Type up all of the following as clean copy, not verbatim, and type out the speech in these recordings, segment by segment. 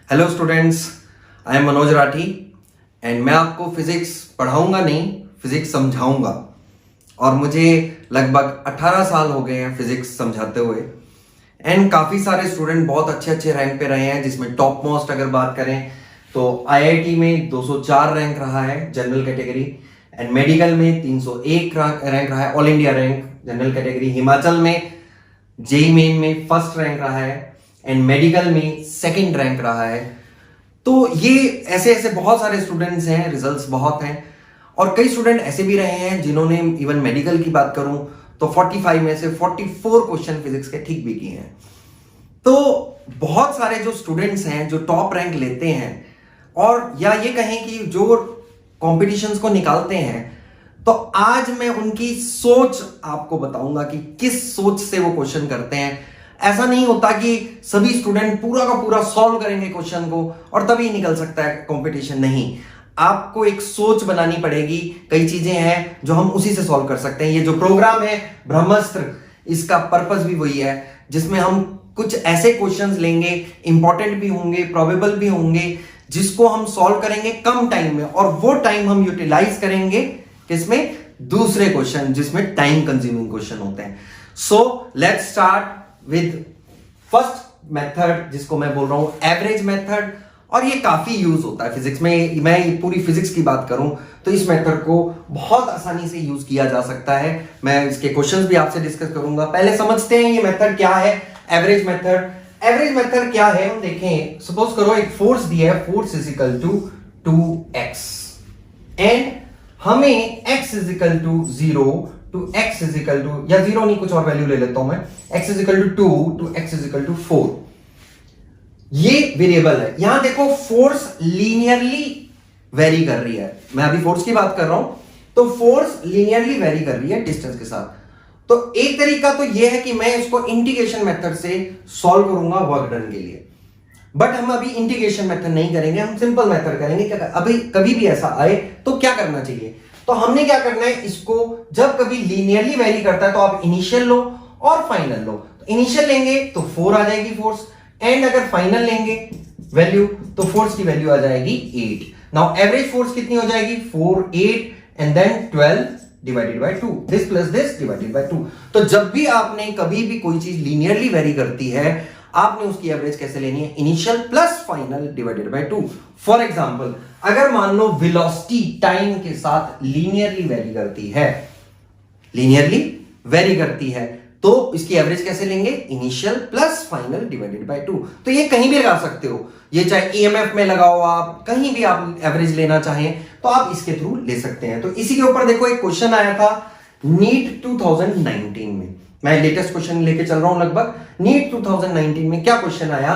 Hello students, I am Manoj Rathi and मैं आपको physics पढ़ाऊंगा नहीं, फिजिक्स समझाऊंगा। और मुझे लगभग 18 साल हो गए हैं फिजिक्स समझाते हुए एंड काफ़ी सारे स्टूडेंट बहुत अच्छे अच्छे रैंक पे रहे हैं, जिसमें टॉप मोस्ट अगर बात करें तो आईआईटी में 204 रैंक रहा है जनरल कैटेगरी एंड मेडिकल में 301 रैंक रहा है all India rank general category. Himachal में जेई मेन में फर्स्ट रैंक रहा है एंड मेडिकल में सेकंड रैंक रहा है। तो ये ऐसे ऐसे बहुत सारे स्टूडेंट्स हैं, रिजल्ट्स बहुत हैं। और कई स्टूडेंट ऐसे भी रहे हैं जिन्होंने, इवन मेडिकल की बात करूं तो 45 में से 44 क्वेश्चन फिजिक्स के ठीक भी किए हैं। तो बहुत सारे जो स्टूडेंट्स हैं जो टॉप रैंक लेते हैं, और या ये कहें कि जो कॉम्पिटिशन्स को निकालते हैं, तो आज मैं उनकी सोच आपको बताऊंगा कि किस सोच से वो क्वेश्चन करते हैं। ऐसा नहीं होता कि सभी स्टूडेंट पूरा का पूरा सॉल्व करेंगे क्वेश्चन को और तभी निकल सकता है कंपटीशन। नहीं, आपको एक सोच बनानी पड़ेगी। कई चीजें हैं जो हम उसी से सॉल्व कर सकते हैं। ये जो प्रोग्राम है ब्रह्मास्त्र, इसका पर्पस भी वही है, जिसमें हम कुछ ऐसे क्वेश्चंस लेंगे, इंपॉर्टेंट भी होंगे, प्रोबेबल भी होंगे, जिसको हम सॉल्व करेंगे कम टाइम में, और वो टाइम हम यूटिलाइज करेंगे किसमें? दूसरे क्वेश्चन जिसमें टाइम कंज्यूमिंग क्वेश्चन होते हैं। So let's start with first method, जिसको मैं बोल रहा हूं एवरेज मेथड। और ये काफी यूज होता है फिजिक्स में। मैं पूरी फिजिक्स की बात करूं तो इस मेथड को बहुत आसानी से यूज किया जा सकता है। मैं इसके क्वेश्चंस भी आपसे डिस्कस करूंगा। पहले समझते हैं ये मेथड क्या है, एवरेज मेथड। एवरेज मेथड क्या है हम देखें। सपोज करो एक फोर्स दिया है, force is equal to 2x and हमें x is equal to 0 to x is equal to, या 0 नहीं, कुछ और वैल्यू ले लेता हूं मैं, x is equal to 2 to x is equal to 4। ये वेरिएबल है। यहां देखो फोर्स लीनियरली वेरी कर रही है। मैं अभी फोर्स की बात कर रहा हूं, तो फोर्स लीनियरली वेरी कर रही है डिस्टेंस के साथ। तो एक तरीका तो यह है कि मैं इसको इंटीग्रेशन मेथड से सॉल्व करूंगा वर्क डन के लिए, बट हम अभी इंटीग्रेशन मेथड नहीं करेंगे, हम सिंपल मेथड करेंगे। अभी कभी भी ऐसा आए तो क्या करना चाहिए, तो हमने क्या करना है, इसको जब कभी लीनियरली वेरी करता है तो आप इनिशियल लो और फाइनल लो। तो इनिशियल लेंगे तो 4 आ जाएगी फोर्स, एंड अगर फाइनल लेंगे वैल्यू तो फोर्स की वैल्यू आ जाएगी 8। नाउ एवरेज फोर्स कितनी हो जाएगी? 4, 8 and then 12 divided by 2, this plus this divided by 2। तो जब भी आपने कभी भी कोई चीज लीनियरली वेरी करती है, आपने उसकी एवरेज कैसे लेनी है? Initial plus final divided by 2। For example, अगर मान लो वेलोसिटी टाइम के साथ लीनियरली वेरी करती है, लीनियरली वेरी करती है, तो इसकी एवरेज कैसे लेंगे? Initial plus final divided by 2। तो ये कहीं भी लगा सकते हो, ये चाहे ईएमएफ में लगाओ, आप कहीं भी आप एवरेज लेना चाहें तो आप इसके थ्रू ले सकते हैं। तो इसी के ऊपर देखो एक क्वेश्चन आया था नीट 2019 में। मैं लेटेस्ट क्वेश्चन लेके चल रहा हूं लगभग। नीट 2019 में क्या क्वेश्चन आया?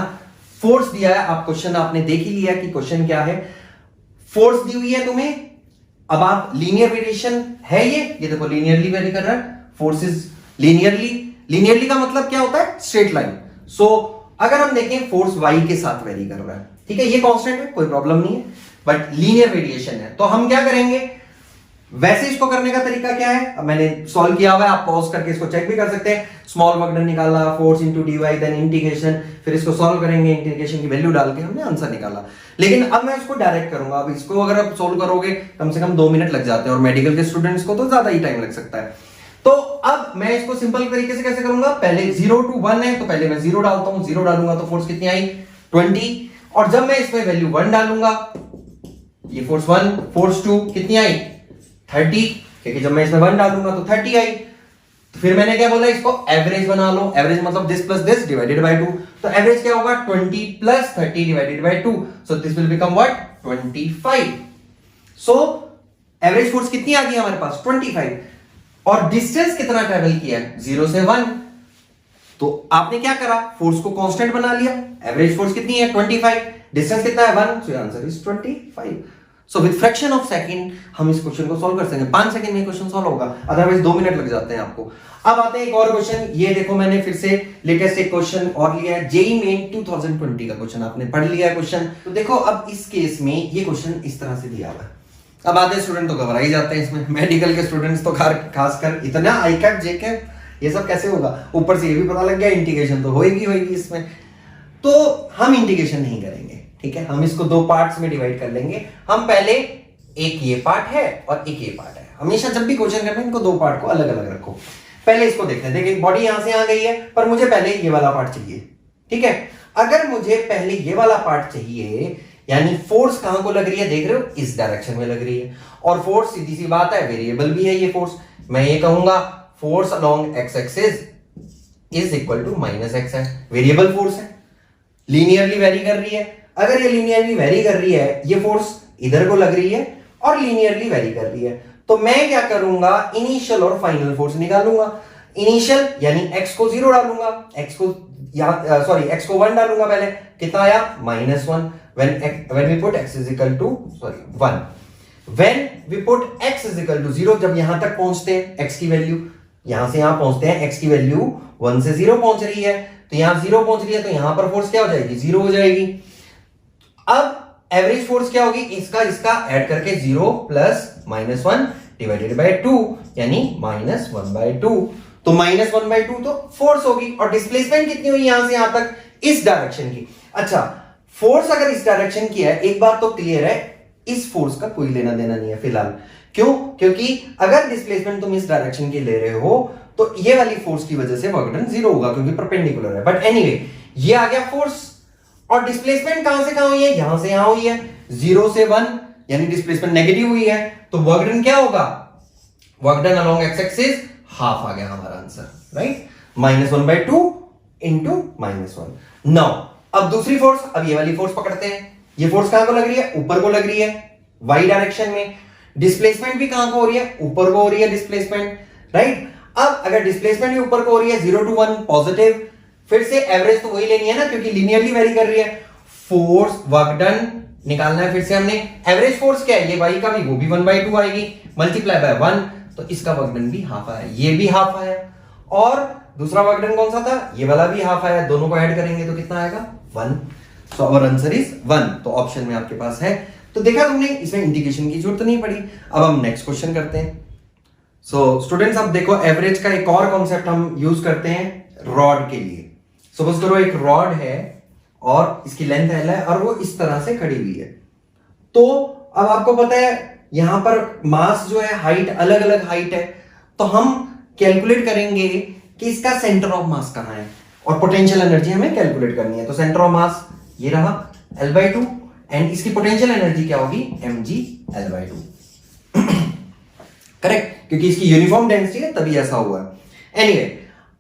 फोर्स दिया है, आप क्वेश्चन आपने देख ही लिया कि क्वेश्चन क्या है। फोर्स दी हुई है तुम्हें, अब आप लीनियर वेरिएशन है, ये देखो लीनियरली वेरी कर रहा है। फोर्स इज लीनियरली का मतलब क्या होता है? Straight line. सो अगर हम देखें फोर्स y के साथ वेरी कर रहा है, ठीक है, ये कांस्टेंट है, कोई प्रॉब्लम नहीं है, बट लीनियर वेरिएशन है। तो हम क्या करेंगे, वैसे इसको करने का तरीका क्या है, अब मैंने सॉल्व किया हुआ है, आप पॉज करके इसको चेक भी कर सकते हैं। स्मॉल वर्क डन निकाला, force into dy, then integration, फिर इसको सॉल्व करेंगे, इंटीग्रेशन की वैल्यू डाल के हमने आंसर निकाला। लेकिन अब मैं इसको डायरेक्ट करूंगा। अब इसको अगर आप सॉल्व करोगे कम से कम 2 मिनट लग जाते हैं, और मेडिकल के स्टूडेंट्स को तो ज्यादा ही टाइम लग सकता है। तो अब मैं इसको सिंपल तरीके से कैसे करूंगा, पहले 0 टू 1 है, तो पहले मैं 0 डालता हूं। 0 डालूंगा तो फोर्स कितनी आई? 20। और जब मैं इसमें वैल्यू 1 डालूंगा, ये फोर्स 1, फोर्स 2 कितनी आई? 30, क्योंकि जब मैं इसमें 1 डालूंगा तो 30 आई। तो फिर मैंने क्या बोला, इसको एवरेज बना लो। एवरेज मतलब this plus this divided by 2। तो एवरेज क्या होगा? 20 plus 30 divided by 2। So this will become what? 25। So average force कितनी आ गई हमारे पास? 25। और डिस्टेंस कितना ट्रेवल किया है? 0 से 1। तो आपने क्या करा, फोर्स को कांस्टेंट बना लिया। एवरेज फोर्स कितनी है? 25। डिस्टेंस कितना है? 1। So answer is 25। So with fraction of second हम इस क्वेश्चन को सॉल्व कर सकेंगे। 5 सेकंड में क्वेश्चन सॉल्व होगा, अदरवाइज 2 मिनट लग जाते हैं आपको। अब आते हैं एक और क्वेश्चन। ये देखो मैंने फिर से लेटेस्ट एक क्वेश्चन और लिया है, जेईई मेन 2020 का क्वेश्चन आपने पढ़ लिया है क्वेश्चन। तो देखो अब इस केस में ये क्वेश्चन इस तरह से दिया हुआ है। अब आधे स्टूडेंट तो घबरा ही जाते हैं इसमें, मेडिकल के स्टूडेंट्स तो खासकर इतना आई कैप जे कैप ये सब कैसे होगा। ऊपर से ये भी पता लग गया इंटीग्रेशन तो होएगी इसमें, तो हम इंटीग्रेशन नहीं करेंगे। ठीक है, हम इसको दो पार्ट्स में डिवाइड कर लेंगे। हम पहले एक ये पार्ट है और एक ये पार्ट है। हमेशा जब भी क्वेश्चन करना है इनको दो पार्ट को अलग अलग रखो। पहले इसको देखते हैं। देखिए बॉडी यहां से आ गई है, पर मुझे पहले ये वाला पार्ट चाहिए। ठीक है, अगर मुझे पहले ये वाला पार्ट चाहिए, यानी फोर्स कहां को लग रही है, देख रहे हो, इस डायरेक्शन में लग रही है। और फोर्स सीधी सी बात है, वेरिएबल भी है ये फोर्स। मैं ये कहूंगा force along x axis is equal to minus X है, वेरिएबल फोर्स है, लीनियरली वेरी कर रही है। अगर ये लीनियरली वेरी कर रही है, ये फोर्स इधर को लग रही है और लीनियरली वेरी कर रही है, तो मैं क्या करूंगा, इनिशियल और फाइनल फोर्स निकालूंगा। इनिशियल यानी x को 0 डालूंगा, x को x को 1 डालूंगा। पहले कितना आया, -1। when we put x is equal to 1, when we put x is equal to 0, जब यहां तक पहुंचते हैं x की वैल्यू, यहां से यहां पहुंचते हैं, x की वैल्यू 1 से 0 पहुंच रही है, तो यहां 0 पहुंच रही है, तो यहां पर फोर्स क्या हो जाएगी, 0 हो जाएगी। अब एवरेज फोर्स क्या होगी, इसका ऐड करके 0 प्लस -1 डिवाइडेड बाय 2, यानी -1/2। तो -1/2 तो फोर्स होगी। और डिस्प्लेसमेंट कितनी हुई यहां से यहां तक, इस डायरेक्शन की। अच्छा, फोर्स अगर इस डायरेक्शन की है, एक बात तो क्लियर है, इस फोर्स का कोई लेना देना नहीं है फिलहाल। क्यों? क्योंकि अगर डिस्प्लेसमेंट तुम इस डायरेक्शन की ले रहे हो तो ये वाली फोर्स की वजह से वर्क डन 0 होगा, क्योंकि परपेंडिकुलर है। बट एनीवे, ये आ गया फोर्स। और डिस्प्लेसमेंट कहां से कहां हुई है, यहां से यहां हुई है, 0 से 1, यानी डिस्प्लेसमेंट नेगेटिव हुई है, तो वर्क डन क्या होगा, work done along x axis half आ गया हमारा आंसर, राइट। -1/2 इंटू -1। नाउ अब दूसरी फोर्स, अब ये वाली फोर्स पकड़ते हैं। ये फोर्स कहां को लग रही है, ऊपर को लग रही है, y डायरेक्शन में। डिस्प्लेसमेंट भी कहां को हो रही है, ऊपर को हो रही है डिस्प्लेसमेंट, राइट। अब अगर डिस्प्लेसमेंट भी ऊपर को हो रही है, 0 to 1 पॉजिटिव, फिर से एवरेज तो वही लेनी है ना, क्योंकि लीनियरली वेरी कर रही है। फोर्स वर्क डन निकालना है फिर से हमने। एवरेज फोर्स क्या है, ये y का भी, वो भी 1/2 आएगी, मल्टीप्लाई बाय 1, तो इसका वर्क डन भी हाफ आया, ये भी हाफ आया। और दूसरा वर्क डन कौन सा था, ये वाला भी हाफ आया। दोनों को ऐड करेंगे तो कितना आएगा, 1। So our answer is 1। तो ऑप्शन में आपके पास है। तो देखा तुमने, इसमें इंडिकेशन की जरूरत नहीं पड़ी। अब हम नेक्स्ट क्वेश्चन करते हैं। सो स्टूडेंट्स, अब देखो एवरेज का एक और कॉन्सेप्ट हम यूज करते हैं रॉड के लिए। सपोज करो एक रॉड है और इसकी लेंथ L है और वो इस तरह से खड़ी हुई है। तो अब आपको पता है यहां पर मास जो है, हाइट अलग अलग हाइट है, तो हम कैलकुलेट करेंगे कि इसका सेंटर ऑफ मास कहां है और पोटेंशियल एनर्जी हमें कैलकुलेट करनी है। तो सेंटर ऑफ मास ये रहा L/2 एंड इसकी पोटेंशियल एनर्जी क्या होगी, mg/2। करेक्ट, क्योंकि इसकी यूनिफॉर्म डेंसिटी है तभी ऐसा हुआ है। एनीवे,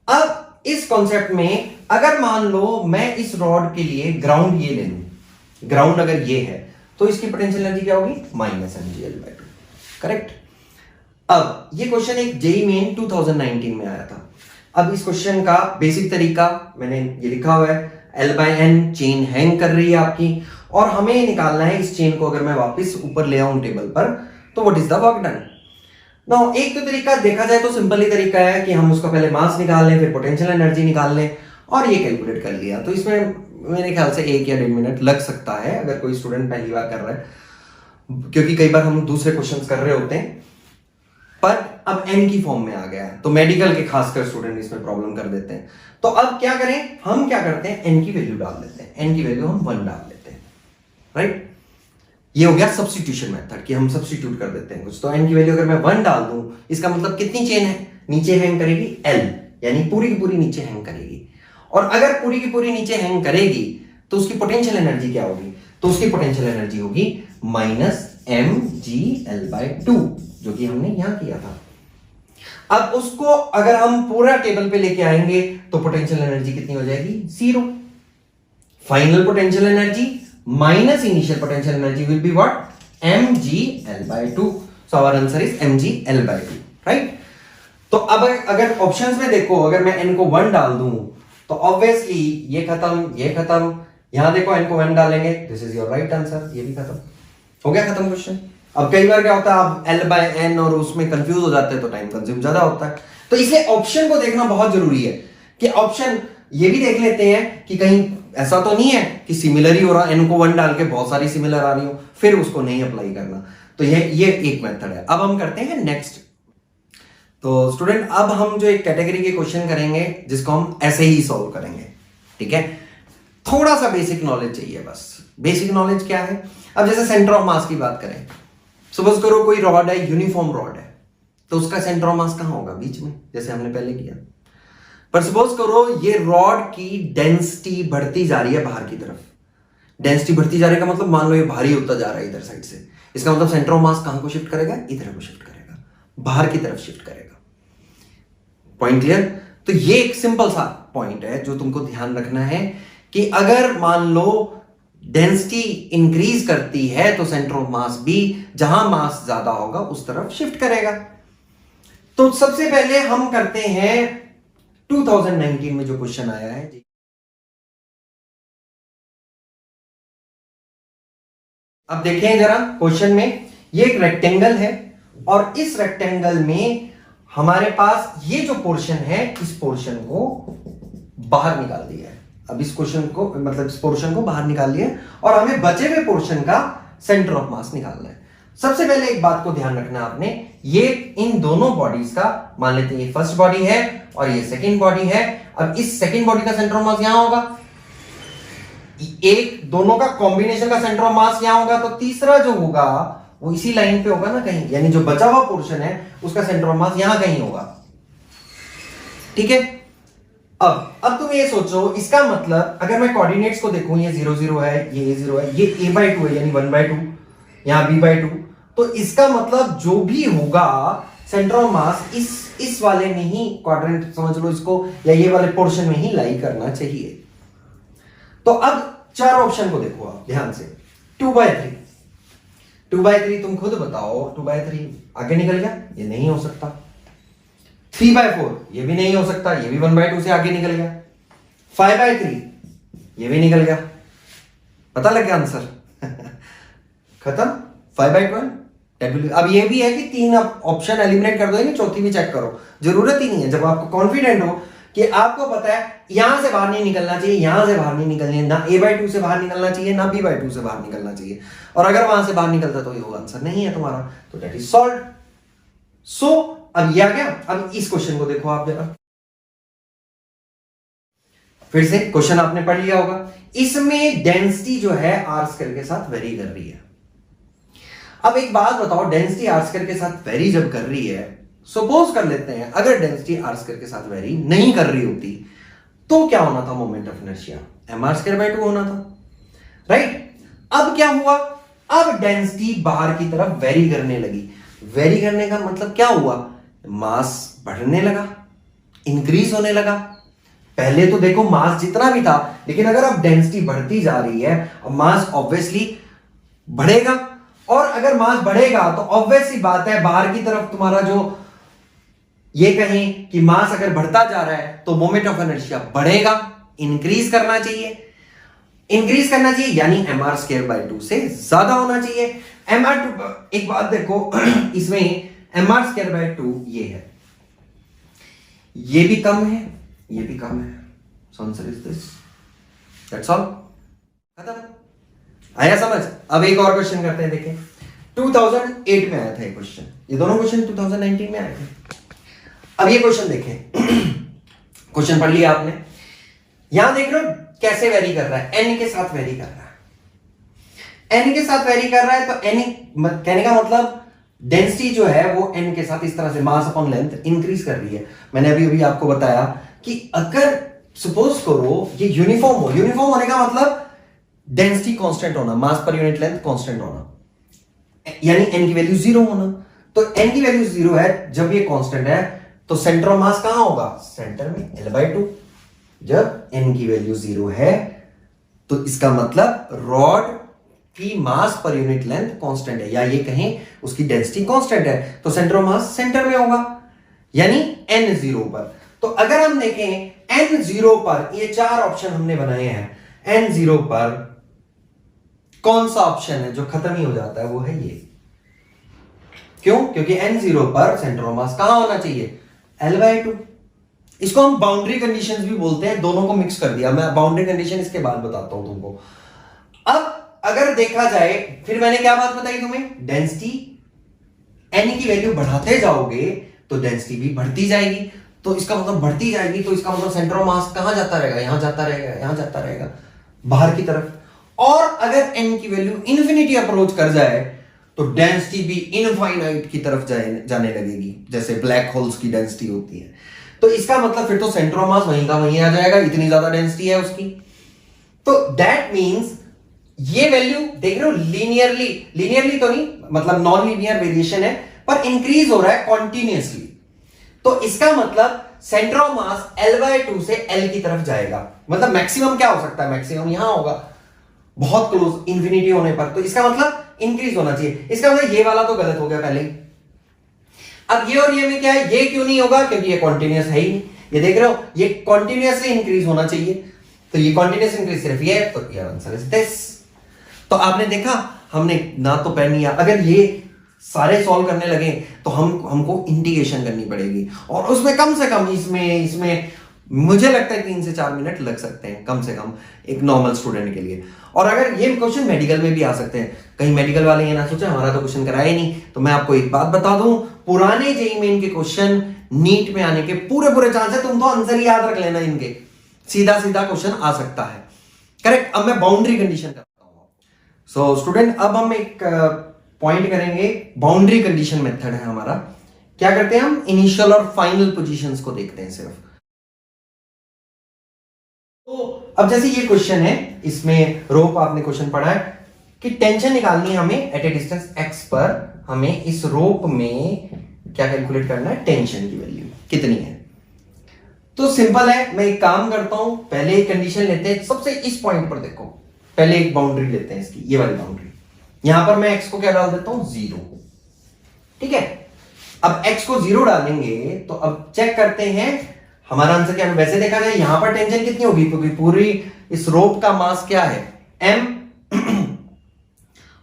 अब इस कॉन्सेप्ट में अगर मान लो मैं इस रॉड के लिए ग्राउंड ये ले लूं, ग्राउंड अगर ये है, तो इसकी पोटेंशियल एनर्जी क्या होगी, -mg/2। करेक्ट। अब ये क्वेश्चन एक जेईई मेन 2019 में आया था। अब इस क्वेश्चन का बेसिक तरीका मैंने ये लिखा हुआ है, L/N चेन हैंग कर रही है आपकी, और हमें निकालना है इस चेन को अगर मैं वापस ऊपर ले आऊं टेबल पर, तो what is the work done. Now एक तो तरीका देखा जाए तो सिंपल ही तरीका है कि हम उसका पहले मास निकाल लें, फिर पोटेंशियल एनर्जी निकाल लें, और ये कैलकुलेट कर लिया। तो इसमें मेरे ख्याल से 1 या 1.5 मिनट लग सकता है अगर कोई स्टूडेंट पहली बार कर रहा है, क्योंकि कई बार हम दूसरे क्वेश्चंस कर रहे होते हैं। पर अब n की फॉर्म में आ गया है, तो मेडिकल के खासकर स्टूडेंट इसमें प्रॉब्लम कर देते हैं। तो अब क्या करें, हम क्या करते हैं, n की वैल्यू डाल देते हैं। n की वैल्यू हम 1 डाल देते हैं, राइट। ये हो गया सब्स्टिट्यूशन मेथड कि हम सब्स्टिट्यूट कर देते हैं कुछ। तो n की वैल्यू अगर मैं 1 डाल दूं, इसका मतलब कितनी चेन है, नीचे हैंग करेगी L, यानी पूरी की पूरी नीचे हैंग करेगी। और अगर पूरी की पूरी नीचे हैंग करेगी तो उसकी पोटेंशियल एनर्जी क्या होगी, तो उसकी पोटेंशियल एनर्जी होगी -mg/L/2, जो कि हमने यहां किया था। अब उसको अगर हम पूरा टेबल पे लेके आएंगे तो पोटेंशियल एनर्जी कितनी हो जाएगी, 0। Final potential energy minus initial potential energy will be what, mg/L/2। So our answer is mg/L/2, right. तो अब अगर ऑप्शंस में देखो, अगर मैं n को 1 डाल दूं तो ऑब्वियसली ये खत्म, ये खत्म। यहां देखो n को 1 डालेंगे, this is your right answer, ये भी खत्म हो गया, खत्म क्वेश्चन। अब कई बार क्या होता है, आप L/N और उसमें कंफ्यूज हो जाते हैं तो टाइम कंज्यूम ज्यादा होता है। तो इसलिए ऑप्शन को देखना बहुत जरूरी है कि ऑप्शन ये भी देख लेते हैं कि कहीं ऐसा तो नहीं है कि सिमिलर ही हो रहा, n को 1 डाल के बहुत सारी सिमिलर आ रही हो, फिर उसको नहीं अप्लाई करना। तो ये एक मेथड है। अब हम करते हैं नेक्स्ट। तो स्टूडेंट, अब हम जो एक कैटेगरी के क्वेश्चन करेंगे जिसको हम ऐसे ही सॉल्व करेंगे, ठीक है। थोड़ा सा बेसिक नॉलेज चाहिए बस। बेसिक नॉलेज क्या है? अब जैसे सेंटर ऑफ मास की बात करें, सपोज करो कोई रॉड है, यूनिफॉर्म रॉड है, तो उसका सेंटर ऑफ मास कहां होगा? बीच में, जैसे हमने पहले किया। पर सपोज करो ये रॉड की डेंसिटी बढ़ती जा रही है बाहर की तरफ। डेंसिटी बढ़ती जा रही है का मतलब मान लो ये भारी होता जा रहा है इधर साइड से, इसका मतलब सेंटर ऑफ मास कहां को शिफ्ट करेगा? इधर को शिफ्ट करेगा, बाहर की तरफ शिफ्ट करेगा। Point clear? तो ये एक सिंपल सा पॉइंट है जो तुमको ध्यान रखना है कि अगर मान लो डेंसिटी इंक्रीज करती है तो सेंटर ऑफ मास भी जहां मास ज्यादा होगा उस तरफ शिफ्ट करेगा। तो सबसे पहले हम करते हैं 2019 में जो क्वेश्चन आया है। अब देखें जरा क्वेश्चन में, ये एक रेक्टेंगल है और इस रेक्टेंगल में हमारे पास ये जो पोर्शन है, इस पोर्शन को बाहर निकाल दिया है। अब इस क्वेश्चन को मतलब इस पोर्शन को बाहर निकाल लिया और हमें बचे हुए पोर्शन का सेंटर ऑफ मास निकालना है। सबसे पहले एक बात को ध्यान रखना आपने, ये इन दोनों बॉडीज का, मान लेते हैं ये फर्स्ट बॉडी है और ये सेकंड बॉडी है। अब इस सेकंड बॉडी का सेंटर ऑफ मास यहां होगा, एक दोनों का कॉम्बिनेशन का सेंटर ऑफ मास यहां होगा, तो तीसरा जो होगा वो इसी लाइन पे होगा ना कहीं, यानी जो बचा हुआ पोर्शन है उसका सेंटर ऑफ मास यहां कहीं होगा। ठीक है? अब तुम ये सोचो, इसका मतलब अगर मैं कोऑर्डिनेट्स को देखूं, ये 0 0 है, ये A0 है, ये A/2 है यानी 1/2, यहां B/2, तो इसका मतलब जो भी होगा सेंटर ऑफ मास इस वाले में ही, क्वाड्रेंट समझ लो इसको, या ये वाले पोर्शन में ही लाई करना चाहिए। तो अब चार ऑप्शन को देखो आप ध्यान से। 2/3, 2/3 तुम खुद बताओ, 2/3 आगे निकल गया, ये नहीं हो सकता। 3/4 ये भी नहीं हो सकता, ये भी 1/2 से आगे निकल गया। 5/3 ये भी निकल गया। पता लग गया आंसर? खत्म। 5/12। अब ये भी है कि 3 ऑप्शन एलिमिनेट कर दोगे, चौथी भी चेक करो, जरूरत ही नहीं है। जब आपको कॉन्फिडेंट हो कि आपको पता है यहां से बाहर नहीं निकलना चाहिए, यहां से बाहर नहीं निकलनी है, ना A/2 से बाहर निकलना चाहिए, ना B/2 से बाहर निकलना चाहिए, और अगर वहां से बाहर निकलता तो ये वो आंसर नहीं है तुम्हारा, तो दैट इज सॉल्व्ड। सो अब ये आ गया। अब इस क्वेश्चन को देखो आप जरा फिर से, क्वेश्चन आपने पढ़ लिया होगा। इसमें डेंसिटी जो है आर स्क्वायर के साथ वेरी कर रही है। अब एक बात बताओ, डेंसिटी आर स्क्वायर के साथ वेरी जब कर रही है, सपोज कर लेते हैं अगर डेंसिटी आर स्क्वायर के साथ वेरी नहीं कर रही होती तो क्या होना था? मोमेंट ऑफ इनर्शिया mr²/2 होना था, राइट? अब क्या हुआ? अब डेंसिटी बाहर की तरफ वेरी करने लगी। वेरी करने का मतलब क्या हुआ? मास बढ़ने लगा, इंक्रीज होने लगा। पहले तो देखो मास जितना भी था, लेकिन अगर अब डेंसिटी बढ़ती जा रही है, अब मास ऑब्वियसली बढ़ेगा, और अगर मास बढ़ेगा तो ऑब्वियस सी बात है बाहर की तरफ तुम्हारा जो, ये कहें कि मास अगर बढ़ता जा रहा है तो मोमेंट ऑफ इनर्शिया बढ़ेगा, इंक्रीज करना चाहिए। इंक्रीज करना चाहिए यानी mr²/2 से ज्यादा होना चाहिए। एक बात देखो, इसमें mr²/2 ये है, ये भी कम है, ये भी कम है, so answer is this. That's all, खत्म। आया समझ? अब एक और क्वेश्चन करते हैं। देखें 2008 में आया था ये क्वेश्चन, ये दोनों क्वेश्चन 2019 में आए थे। अब ये क्वेश्चन देखें, क्वेश्चन पढ़ लिया आपने, यहां देख लो कैसे वेरी कर रहा है, n के साथ वेरी कर रहा है। n के साथ वेरी कर रहा है तो n कहने का मतलब डेंसिटी जो है वो n के साथ इस तरह से मास अपॉन लेंथ इंक्रीज कर रही है। मैंने अभी आपको बताया कि अगर सपोज करो ये यूनिफॉर्म हो, यूनिफॉर्म होने का मतलब डेंसिटी कांस्टेंट होना, मास पर यूनिट लेंथ कांस्टेंट होना, यानी n की वैल्यू 0 होना। तो n की वैल्यू 0 है, जब ये कांस्टेंट है तो सेंटर ऑफ मास कहां होगा? सेंटर में, L/2। जब n की वैल्यू 0 है तो इसका मतलब रॉड की मास पर यूनिट लेंथ कांस्टेंट है, या ये कहें उसकी डेंसिटी कांस्टेंट है, तो सेंटर ऑफ मास सेंटर में होगा, यानी n 0 पर। तो अगर हम देखें n 0 पर, ये 4 ऑप्शन हमने बनाए हैं, n 0 पर कौन सा ऑप्शन है जो खत्म ही हो जाता है? वो है ये। क्यों? क्योंकि n 0 पर सेंटर ऑफ मास कहां होना चाहिए? L/2। इसको हम बाउंड्री कंडीशंस भी बोलते हैं, दोनों को मिक्स कर दिया। मैं बाउंड्री कंडीशन इसके बाद बताता हूं तुमको। अब अगर देखा जाए, फिर मैंने क्या बात बताई तुम्हें? डेंसिटी n की वैल्यू बढ़ाते जाओगे तो डेंसिटी भी बढ़ती जाएगी, तो इसका मतलब बढ़ती जाएगी, तो इसका मतलब सेंटर ऑफ मास कहां जाता रहेगा? यहां जाता रहेगा, यहां जाता रहेगा, बाहर की तरफ। और अगर n की वैल्यू इन्फिनिटी अप्रोच कर जाए तो डेंसिटी भी इनफाइनाइट की तरफ जाने लगेगी, जैसे ब्लैक होल्स की डेंसिटी होती है। तो इसका मतलब फिर तो सेंटर ऑफ मास वहीं का वहीं आ जाएगा, इतनी ज्यादा डेंसिटी है उसकी। तो दैट मींस ये वैल्यू देख रहे हो, लीनियरली तो नहीं, मतलब नॉन लीनियर वेरिएशन है, पर इंक्रीज हो रहा है कॉन्टिन्यूसली। तो इसका मतलब सेंटर ऑफ मास L/2 से L की तरफ जाएगा। मतलब मैक्सिमम क्या हो सकता है, मैक्सिमम यहां होगा, बहुत क्लोज इंफिनिटी होने पर। तो इसका मतलब इंक्रीज होना चाहिए। इसका मतलब ये वाला तो गलत हो गया पहले ही। अब ये और ये में क्या है, ये क्यों नहीं होगा, क्योंकि ये कॉन्टिन्यूस है ही नहीं। ये देख रहे हो, ये कॉन्टिन्यूसली इंक्रीज होना चाहिए, तो ये कॉन्टिन्यूस इंक्रीज सिर्फ ये है, तो ये आंसर इज दिस। तो आपने देखा, हमने ना तो पेन लिया, अगर ये सारे सॉल्व करने लगे तो हमको इंटीग्रेशन करनी पड़ेगी, और उसमें कम से कम इसमें मुझे लगता है 3 से 4 मिनट लग सकते हैं कम से कम एक नॉर्मल स्टूडेंट के लिए। और अगर ये क्वेश्चन मेडिकल में भी आ सकते हैं, कहीं मेडिकल वाले ये ना सोचे हमारा तो क्वेश्चन कराया ही नहीं। तो मैं आपको एक बात बता दूं, पुराने जेईई मेन के क्वेश्चन नीट में आने के पूरे चांस है। तुम तो आंसर ही याद रख लेना, इनके सीधा क्वेश्चन आ सकता है। करेक्ट। अब मैं बाउंड्री कंडीशन करता हूं। सो स्टूडेंट, अब हम एक पॉइंट करेंगे, बाउंड्री कंडीशन मेथड है हमारा। क्या करते हैं हम, इनिशियल और फाइनल पोजीशंस को देखते हैं सिर्फ। तो अब जैसे ये क्वेश्चन है, इसमें रोप आपने क्वेश्चन पढ़ा है कि टेंशन निकालनी है हमें एट ए डिस्टेंस x पर। हमें इस रोप में क्या कैलकुलेट करना है, टेंशन की वैल्यू कितनी है। तो सिंपल है, मैं एक काम करता हूं, पहले एक कंडीशन लेते हैं सबसे इस पॉइंट पर। देखो, पहले एक बाउंड्री लेते हैं इसकी, ये वाली बाउंड्री। यहां पर मैं x को क्या डाल देता हूं, 0। ठीक है। अब x को 0 डालेंगे तो अब चेक करते हैं हमारा आंसर क्या है। वैसे देखा जाए यहां पर टेंशन कितनी होगी, क्योंकि पूरी इस रोप का मास क्या है, m,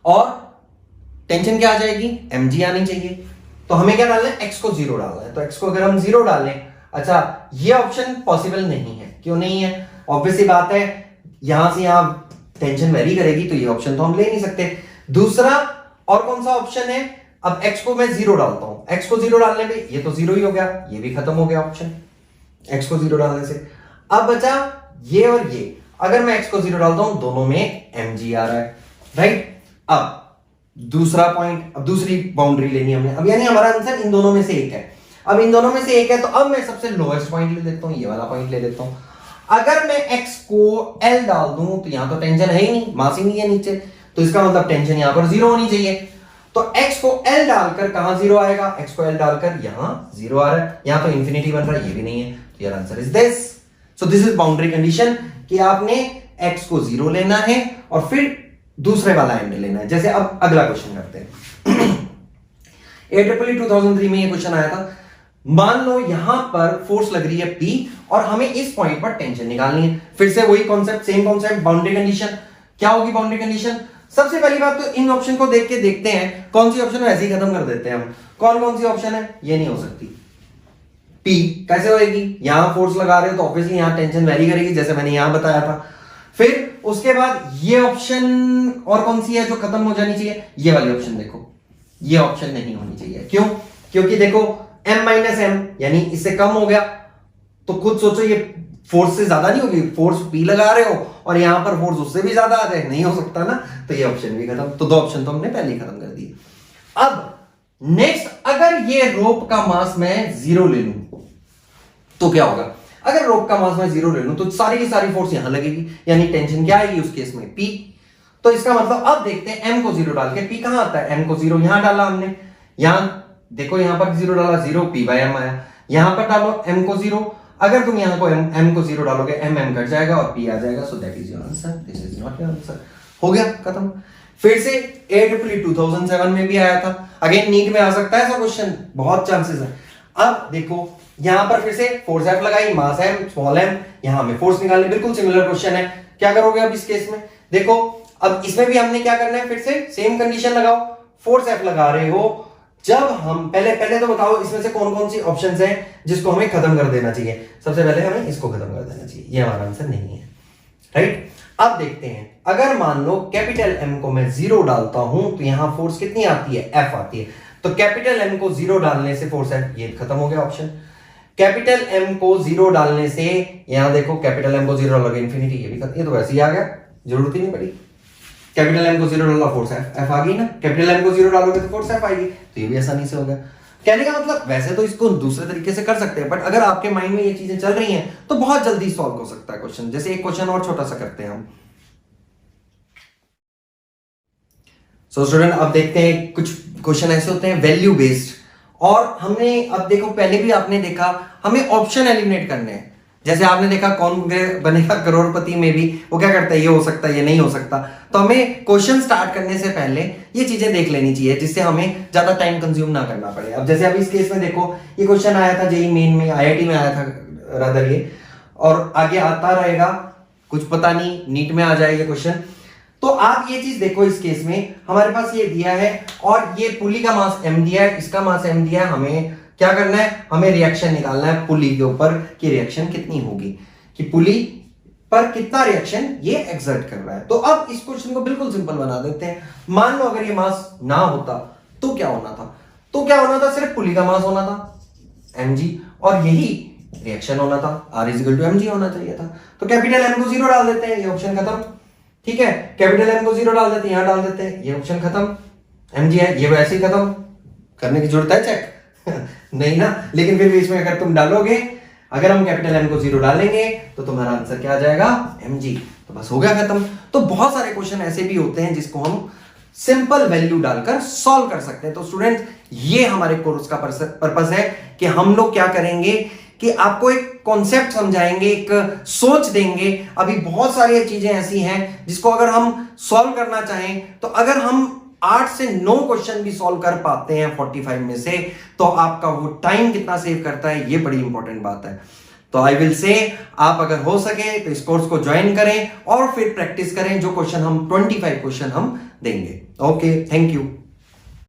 और टेंशन क्या आ जाएगी, mg आनी चाहिए। तो हमें क्या डालना है, x को 0 डालना है। तो x को अगर हम 0 डालें, अच्छा ये ऑप्शन पॉसिबल नहीं है। क्यों नहीं है, ऑब्वियस सी बात है, यहां से यहां टेंशन वेरी करेगी, तो ये ऑप्शन तो हम ले नहीं सकते। दूसरा और कौन सा ऑप्शन है, अब x को मैं 0 डालता हूं, x को 0 डालने पे ये तो 0 ही हो गया, ये भी खत्म हो गया ऑप्शन x को 0 डालने से। अब बचा ये और ये, अगर मैं x को 0 डालता हूं, दोनों में mg आ रहा है, राइट। अब दूसरा पॉइंट, अब दूसरी बाउंड्री लेनी हमने, अब यानी हमारा आंसर इन दोनों में से एक है। अब इन दोनों में से एक है, तो अब मैं सबसे लोएस्ट पॉइंट ले लेता हूं, ये वाला पॉइंट ले लेता हूं। अगर मैं x को L डाल दूं, तो यहां तो टेंशन है ही नहीं, मास ही नहीं है नीचे, तो इसका मतलब टेंशन यहां पर 0 होनी चाहिए। तो x को L डालकर कहां 0 आएगा, x को L डालकर यहां 0 आ रहा है, यहां तो इंफिनिटी बन रहा है, ये भी नहीं है, तो यार answer is this. So this is boundary condition कि आपने x को 0 लेना है और फिर दूसरे वाला एंड लेना है। जैसे अब अगला क्वेश्चन करते हैं। AEEE 2003 में ये क्वेश्चन आया था। मान लो यहां पर फोर्स लग रही है P और हमें इस पॉइंट पर टेंशन निकालनी है। फिर से वही concept, same concept, boundary condition. क्या होगी बाउंड्री कंडीशन, सबसे पहली बात तो इन ऑप्शन को देख के देखते हैं कौन सी ऑप्शन है, ऐसे ही खत्म कर देते हैं हम। कौन सी ऑप्शन है, ये नहीं हो सकती। P कैसे होएगी, यहां फोर्स लगा रहे हो तो ऑब्वियसली यहां टेंशन वेरी करेगी, जैसे मैंने यहां बताया था। फिर उसके बाद ये ऑप्शन, और कौन सी है जो खत्म हो जानी चाहिए, ये वाली ऑप्शन। देखो ये ऑप्शन नहीं होनी चाहिए, क्यों, क्योंकि देखो m माइनस m यानी इससे कम हो गया, तो खुद सोचो ये फोर्स से ज्यादा नहीं होगी, फोर्स P लगा रहे हो और यहां पर फोर्स उससे भी ज्यादा आ जाए, नहीं हो सकता ना, तो ये ऑप्शन भी खत्म। तो 2 ऑप्शन तो हमने पहले ही खत्म कर दिए। अब नेक्स्ट, अगर ये रोप का मास मैं 0 ले लूं तो क्या होगा। अगर रोप का मास मैं 0 ले लूं तो सारी की सारी फोर्स यहां लगेगी, यानी टेंशन क्या आएगी उस केस में, P। तो इसका मतलब अब देखते हैं m को 0 डाल के P कहां आता है, m को 0 यहां डाला हमने, यहां देखो यहां पर 0 डाला, 0 P/m आया। यहां पर डालो m को 0, अगर तुम यहां को m को 0 डालोगे m कट जाएगा और P आ जाएगा। So that is your answer, this is not your answer. हो गया खत्म। फिर से AEEE 2007 में भी आया था, अगेन नीट में आ सकता है ऐसा क्वेश्चन, बहुत चांसेस है। अब देखो यहां पर फिर से फोर्स F लगाई, मास m, स्मॉल m, यहां हमें फोर्स निकालनी, बिल्कुल सिमिलर क्वेश्चन है। क्या करोगे अब इस केस में, देखो अब इसमें भी हमने क्या करना है, फिर से सेम कंडीशन लगाओ, फोर्स F लगा रहे हो। जब हम पहले तो बताओ इसमें से कौन सी ऑप्शंस हैं जिसको हमें खत्म कर देना चाहिए। सबसे पहले हमें इसको खत्म कर देना चाहिए, ये हमारा आंसर नहीं है, राइट। अब देखते हैं, अगर मान लो कैपिटल M को मैं 0 डालता हूं तो यहां फोर्स कितनी आती है, F आती है। तो कैपिटल M को 0 डालने से फोर्स F, ये खत्म हो गया ऑप्शन। कैपिटल M को 0 डालने से यहां देखो कैपिटल M को 0 डालोगे इंफिनिटी, ये भी खत्म, ये तो वैसे ही आ गया, जरूरत ही नहीं पड़ी। कैपिटल एम को 0 डाला, फोर्स एफ आ गई ना, कैपिटल एम को 0 डालोगे तो फोर्स एफ आएगी, तो ये भी आसानी से हो गया। कहने का मतलब वैसे तो इसको दूसरे तरीके से कर सकते हैं, बट अगर आपके माइंड में ये चीजें चल रही हैं तो बहुत जल्दी सॉल्व हो सकता है क्वेश्चन। जैसे एक क्वेश्चन और छोटा सा करते हैं हम। सो स्टूडेंट, अब देखते हैं कुछ क्वेश्चन ऐसे होते हैं वैल्यू बेस्ड, और हमने अब देखो पहले भी आपने देखा हमें ऑप्शन एलिमिनेट करने हैं। जैसे आपने देखा कौन बनेगा करोड़पति में भी वो क्या करता है, ये हो सकता है, ये नहीं हो सकता। तो हमें क्वेश्चन स्टार्ट करने से पहले ये चीजें देख लेनी चाहिए, जिससे हमें ज्यादा टाइम कंज्यूम ना करना पड़े। अब जैसे अभी इस केस में देखो, ये क्वेश्चन आया था जेईई मेन में, आईआईटी में आया था रादर ये, और आगे आता रहेगा, कुछ पता नहीं नीट में आ जाए ये क्वेश्चन। तो आप ये चीज देखो, इस केस में हमारे पास ये दिया है और ये पुली का मास m दिया है, इसका मास m दिया है। हमें क्या करना है, हमें रिएक्शन निकालना है पुली के ऊपर कि रिएक्शन कितनी होगी, कि पुली पर कितना रिएक्शन ये एक्सर्ट कर रहा है। तो अब इस क्वेश्चन को बिल्कुल सिंपल बना देते हैं। मान लो अगर ये मास ना होता तो क्या होना था, तो क्या होना था, सिर्फ पुली का मास होना था mg, और यही रिएक्शन होना था, r = mg होना चाहिए था। तो कैपिटल m को 0 डाल देते हैं, ये ऑप्शन खत्म। ठीक है, कैपिटल M को 0 डाल देते हैं, यहां डाल देते हैं, ये ऑप्शन खत्म। mg है, ये वैसे ही खत्म, करने की जरूरत है चेक नहीं ना, लेकिन फिर भी इसमें अगर तुम डालोगे, अगर हम कैपिटल M को 0 डालेंगे तो तुम्हारा आंसर क्या आ जाएगा, mg। तो बस हो गया खत्म। तो बहुत सारे क्वेश्चन ऐसे भी होते हैं जिसको हम सिंपल वैल्यू डालकर सॉल्व कर सकते हैं। तो स्टूडेंट, ये हमारे कोर्स का पर्पस है कि हम लोग क्या करेंगे कि आपको एक कॉन्सेप्ट समझाएंगे, एक सोच देंगे। अभी बहुत सारी चीजें ऐसी हैं जिसको अगर हम सॉल्व करना चाहें, तो अगर हम 8 से 9 क्वेश्चन भी सॉल्व कर पाते हैं 45 में से, तो आपका वो टाइम कितना सेव करता है, ये बड़ी इंपॉर्टेंट बात है। तो आई विल से, आप अगर हो सके तो इस कोर्स को ज्वाइन करें और फिर प्रैक्टिस करें, जो क्वेश्चन हम 25 क्वेश्चन हम देंगे। Okay, thank you.